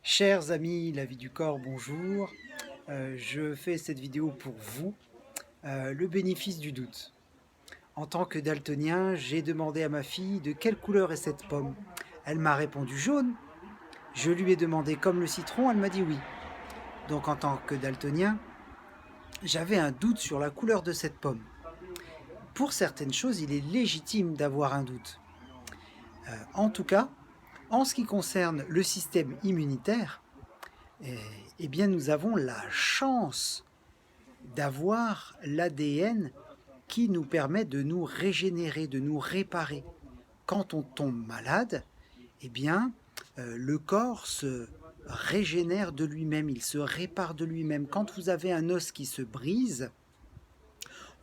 Chers amis, la vie du corps, bonjour. Je fais cette vidéo pour vous, le bénéfice du doute. En tant que daltonien, j'ai demandé à ma fille de quelle couleur est cette pomme. Elle m'a répondu jaune. Je lui ai demandé comme le citron, elle m'a dit oui. Donc en tant que daltonien, j'avais un doute sur la couleur de cette pomme. Pour certaines choses, il est légitime d'avoir un doute. En tout cas, en ce qui concerne le système immunitaire, eh bien nous avons la chance d'avoir l'ADN qui nous permet de nous régénérer, de nous réparer. Quand on tombe malade, eh bien, le corps se régénère de lui-même, il se répare de lui-même. Quand vous avez un os qui se brise,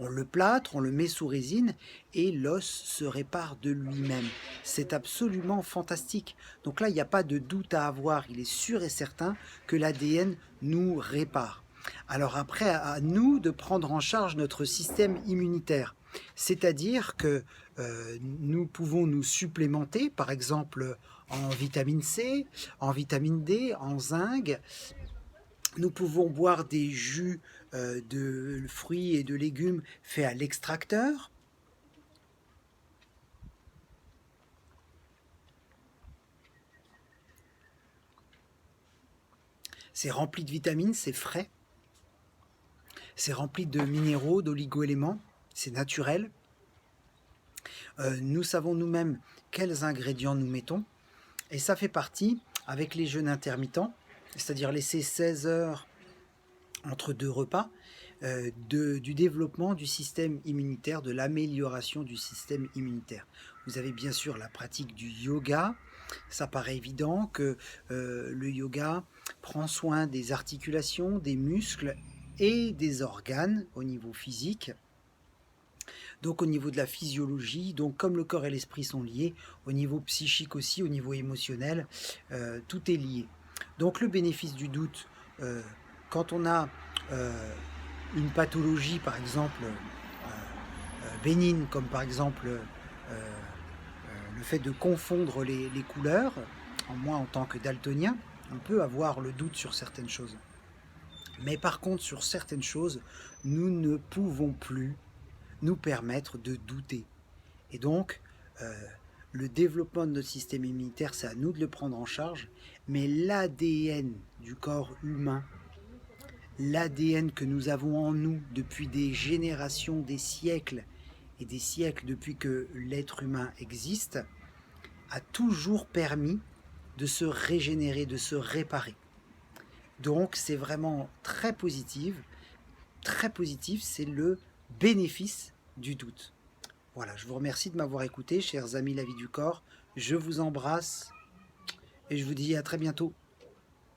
on le plâtre, on le met sous résine et l'os se répare de lui-même. C'est absolument fantastique. Donc là, il n'y a pas de doute à avoir. Il est sûr et certain que l'ADN nous répare. Alors après, à nous de prendre en charge notre système immunitaire. C'est-à-dire que nous pouvons nous supplémenter, par exemple en vitamine C, en vitamine D, en zinc. Nous pouvons boire des jus de fruits et de légumes faits à l'extracteur. C'est rempli de vitamines, c'est frais. C'est rempli de minéraux, d'oligo-éléments. C'est naturel. Nous savons nous-mêmes quels ingrédients nous mettons. Et ça fait partie, avec les jeûnes intermittents, c'est-à-dire laisser 16 heures entre deux repas, du développement du système immunitaire, de l'amélioration du système immunitaire. Vous avez bien sûr la pratique du yoga. Ça paraît évident que le yoga prend soin des articulations, des muscles et des organes au niveau physique. Donc au niveau de la physiologie, donc comme le corps et l'esprit sont liés, au niveau psychique aussi, au niveau émotionnel, tout est lié. Donc le bénéfice du doute, quand on a une pathologie par exemple bénigne, comme par exemple le fait de confondre les couleurs, moi en tant que daltonien, on peut avoir le doute sur certaines choses. Mais par contre, sur certaines choses, nous ne pouvons plus nous permettre de douter. Et donc, le développement de notre système immunitaire, c'est à nous de le prendre en charge, mais l'ADN du corps humain, l'ADN que nous avons en nous depuis des générations, des siècles et des siècles depuis que l'être humain existe, a toujours permis de se régénérer, de se réparer. Donc c'est vraiment très positif, c'est le bénéfice du doute. Voilà, je vous remercie de m'avoir écouté, chers amis La Vie du Corps. Je vous embrasse et je vous dis à très bientôt.